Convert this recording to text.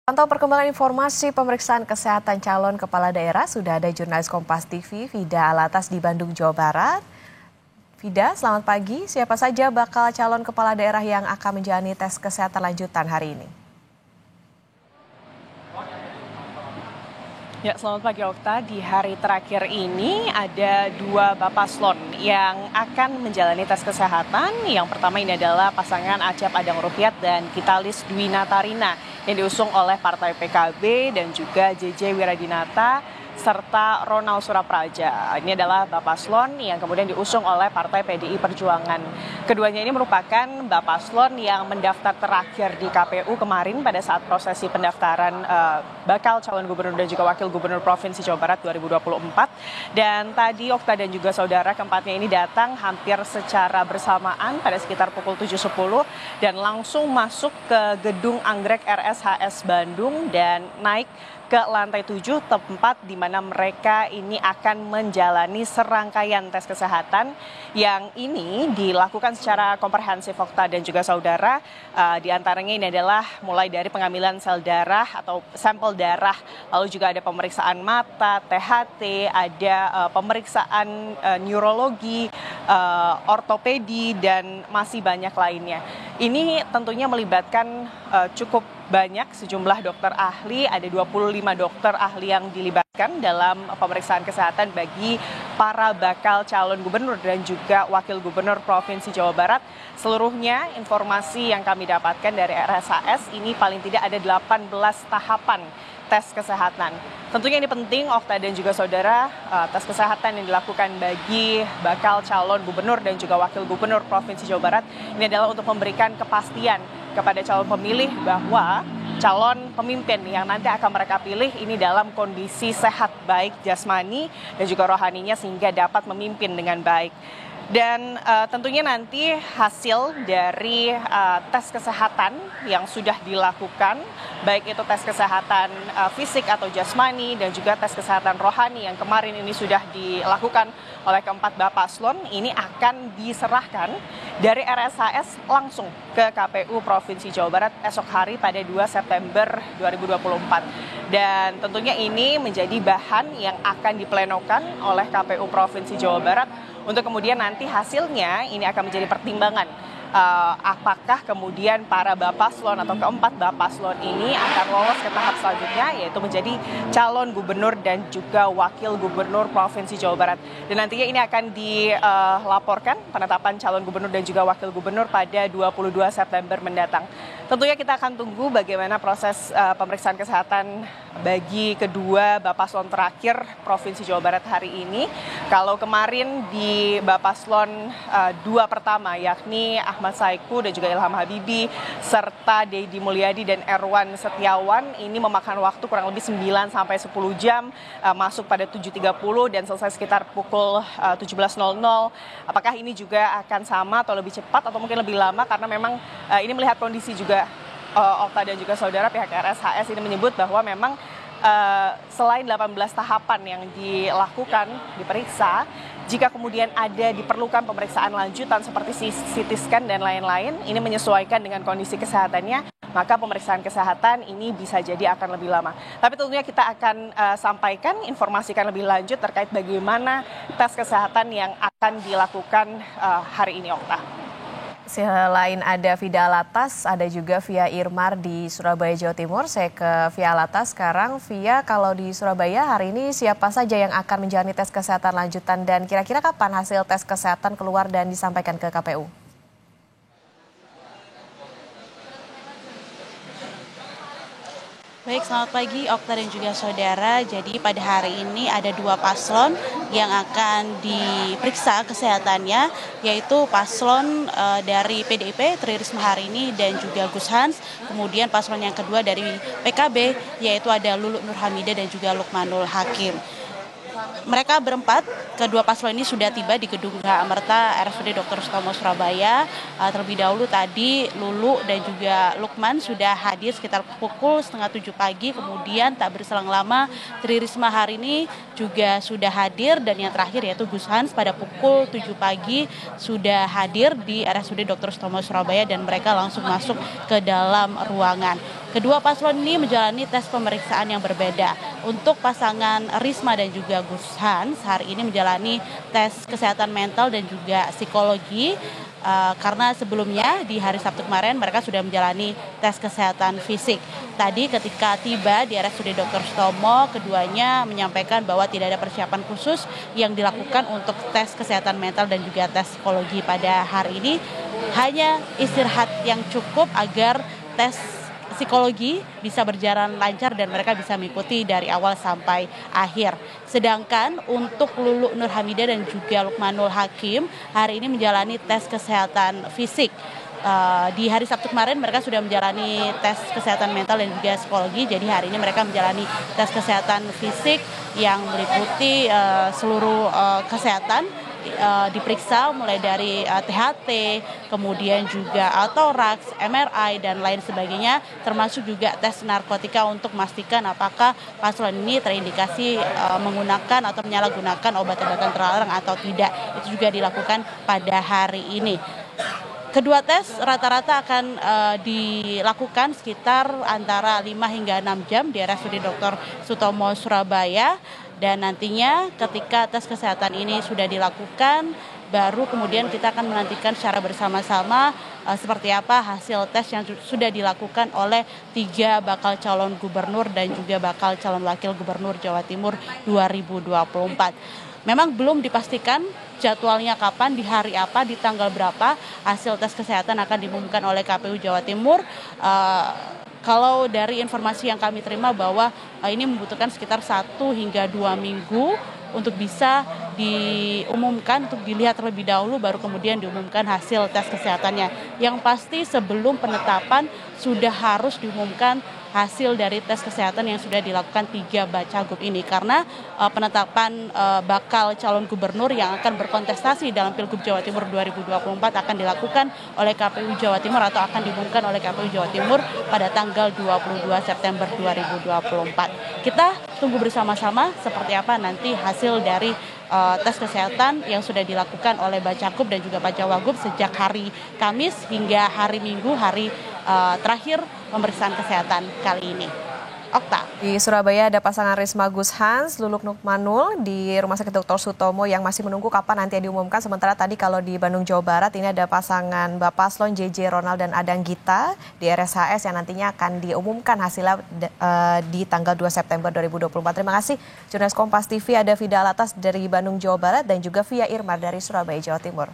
Pantau perkembangan informasi pemeriksaan kesehatan calon kepala daerah, sudah ada jurnalis Kompas TV, Fida Alatas di Bandung, Jawa Barat. Fida, selamat pagi. Siapa saja bakal calon kepala daerah yang akan menjalani tes kesehatan lanjutan hari ini? Ya, selamat pagi Okta. Di hari terakhir ini ada dua Bapaslon yang akan menjalani tes kesehatan. Yang pertama ini adalah pasangan Acep Adang Ruhyat dan Kitalis Dwi Natarina yang diusung oleh Partai PKB dan juga JJ Wiradinata serta Ronald Surapraja. Ini adalah Bapaslon yang kemudian diusung oleh Partai PDI Perjuangan. Keduanya ini merupakan Bapaslon yang mendaftar terakhir di KPU kemarin pada saat prosesi pendaftaran bakal calon gubernur dan juga wakil gubernur Provinsi Jawa Barat 2024. Dan tadi Okta dan juga saudara keempatnya ini datang hampir secara bersamaan pada sekitar pukul 7.10 dan langsung masuk ke gedung Anggrek RSHS Bandung dan naik ke lantai 7 tempat di mana mereka ini akan menjalani serangkaian tes kesehatan yang ini dilakukan secara komprehensif Okta dan juga saudara. Di antaranya ini adalah mulai dari pengambilan sel darah atau sampel darah, lalu juga ada pemeriksaan mata, THT, ada pemeriksaan neurologi, ortopedi, dan masih banyak lainnya. Ini tentunya melibatkan cukup banyak sejumlah dokter ahli, ada 25 dokter ahli yang dilibatkan dalam pemeriksaan kesehatan bagi para bakal calon gubernur dan juga wakil gubernur Provinsi Jawa Barat. Seluruhnya informasi yang kami dapatkan dari RSHS ini paling tidak ada 18 tahapan tes kesehatan. Tentunya ini penting Okta dan juga saudara, tes kesehatan yang dilakukan bagi bakal calon gubernur dan juga wakil gubernur Provinsi Jawa Barat ini adalah untuk memberikan kepastian kepada calon pemilih bahwa calon pemimpin yang nanti akan mereka pilih ini dalam kondisi sehat baik jasmani dan juga rohaninya sehingga dapat memimpin dengan baik. Dan tentunya nanti hasil dari tes kesehatan yang sudah dilakukan, baik itu tes kesehatan fisik atau jasmani dan juga tes kesehatan rohani yang kemarin ini sudah dilakukan oleh keempat Bapaslon, ini akan diserahkan dari RSHS langsung ke KPU Provinsi Jawa Barat esok hari pada 2 September 2024. Dan tentunya ini menjadi bahan yang akan diplenokan oleh KPU Provinsi Jawa Barat untuk kemudian nanti hasilnya ini akan menjadi pertimbangan apakah kemudian para Bapaslon atau keempat Bapaslon ini akan lolos ke tahap selanjutnya, yaitu menjadi calon gubernur dan juga wakil gubernur Provinsi Jawa Barat. Dan nantinya ini akan dilaporkan penetapan calon gubernur dan juga wakil gubernur pada 22 September mendatang. Tentunya kita akan tunggu bagaimana proses pemeriksaan kesehatan bagi kedua Bapaslon terakhir Provinsi Jawa Barat hari ini. Kalau kemarin di Bapaslon 2 pertama yakni Ahmad Saiku dan juga Ilham Habibie serta Deddy Mulyadi dan Erwan Setiawan ini memakan waktu kurang lebih 9 sampai 10 jam, masuk pada 7.30 dan selesai sekitar pukul 17.00. Apakah ini juga akan sama atau lebih cepat atau mungkin lebih lama, karena memang ini melihat kondisi juga Okta dan juga saudara, pihak RSHS ini menyebut bahwa memang selain 18 tahapan yang dilakukan, diperiksa, jika kemudian ada diperlukan pemeriksaan lanjutan seperti CT scan dan lain-lain, ini menyesuaikan dengan kondisi kesehatannya, maka pemeriksaan kesehatan ini bisa jadi akan lebih lama. Tapi tentunya kita akan sampaikan, informasikan lebih lanjut terkait bagaimana tes kesehatan yang akan dilakukan hari ini, Okta. Selain ada Fida Alatas, ada juga Via Irmar di Surabaya, Jawa Timur. Saya ke Via Alatas sekarang. Via, kalau di Surabaya hari ini siapa saja yang akan menjalani tes kesehatan lanjutan dan kira-kira kapan hasil tes kesehatan keluar dan disampaikan ke KPU? Baik, selamat pagi Okta dan juga saudara. Jadi pada hari ini ada dua paslon yang akan diperiksa kesehatannya, yaitu paslon dari PDIP Tri Risma hari ini dan juga Gus Hans. Kemudian paslon yang kedua dari PKB, yaitu ada Lulu Nur Hamidah dan juga Lukmanul Hakim. Mereka berempat, kedua paslon ini sudah tiba di Gedung Geraha Amerta RSUD Dr. Sutomo Surabaya. Terlebih dahulu tadi Lulu dan juga Lukman sudah hadir sekitar pukul 6:30 pagi. Kemudian tak berselang lama Tri Risma hari ini juga sudah hadir, dan yang terakhir yaitu Gus Hans pada pukul 7 pagi sudah hadir di RSUD Dr. Sutomo Surabaya dan mereka langsung masuk ke dalam ruangan. Kedua paslon ini menjalani tes pemeriksaan yang berbeda. Untuk pasangan Risma dan juga Gus Hans hari ini menjalani tes kesehatan mental dan juga psikologi. Karena sebelumnya di hari Sabtu kemarin mereka sudah menjalani tes kesehatan fisik. Tadi ketika tiba di RSUD Dr. Sutomo, keduanya menyampaikan bahwa tidak ada persiapan khusus yang dilakukan untuk tes kesehatan mental dan juga tes psikologi pada hari ini. Hanya istirahat yang cukup agar tes psikologi bisa berjalan lancar dan mereka bisa mengikuti dari awal sampai akhir. Sedangkan untuk Lulu Nur Hamidah dan juga Lukmanul Hakim hari ini menjalani tes kesehatan fisik. Di hari Sabtu kemarin mereka sudah menjalani tes kesehatan mental dan juga psikologi. Jadi hari ini mereka menjalani tes kesehatan fisik yang meliputi seluruh kesehatan. Diperiksa mulai dari THT, kemudian juga autoraks, MRI, dan lain sebagainya, termasuk juga tes narkotika untuk memastikan apakah paslon ini terindikasi menggunakan atau menyalahgunakan obat-obatan terlarang atau tidak. Itu juga dilakukan pada hari ini. Kedua tes rata-rata akan dilakukan sekitar antara 5 hingga 6 jam di RSUD Dr. Sutomo Surabaya. Dan nantinya ketika tes kesehatan ini sudah dilakukan, baru kemudian kita akan menantikan secara bersama-sama seperti apa hasil tes yang sudah dilakukan oleh 3 bakal calon gubernur dan juga bakal calon wakil gubernur Jawa Timur 2024. Memang belum dipastikan jadwalnya kapan, di hari apa, di tanggal berapa hasil tes kesehatan akan diumumkan oleh KPU Jawa Timur. Kalau dari informasi yang kami terima bahwa ini membutuhkan sekitar 1 hingga 2 minggu untuk bisa diumumkan, untuk dilihat terlebih dahulu baru kemudian diumumkan hasil tes kesehatannya. Yang pasti sebelum penetapan sudah harus diumumkan hasil dari tes kesehatan yang sudah dilakukan 3 bacagub ini, karena penetapan bakal calon gubernur yang akan berkontestasi dalam Pilgub Jawa Timur 2024 akan dilakukan oleh KPU Jawa Timur atau akan diumumkan oleh KPU Jawa Timur pada tanggal 22 September 2024. Kita tunggu bersama-sama seperti apa nanti hasil dari tes kesehatan yang sudah dilakukan oleh Bacagub dan juga Pak Jawagub sejak hari Kamis hingga hari Minggu, hari terakhir pemeriksaan kesehatan kali ini. Okta. Di Surabaya ada pasangan Risma Gus Hans, Luluk Nukmanul di Rumah Sakit Dr. Sutomo yang masih menunggu kapan nanti diumumkan. Sementara tadi kalau di Bandung, Jawa Barat ini ada pasangan Bapak Paslon JJ Ronald dan Adang Gita di RSHS yang nantinya akan diumumkan hasilnya di tanggal 2 September 2024. Terima kasih jurnalis Kompas TV, ada Vida Alatas dari Bandung, Jawa Barat dan juga Via Irmar dari Surabaya, Jawa Timur.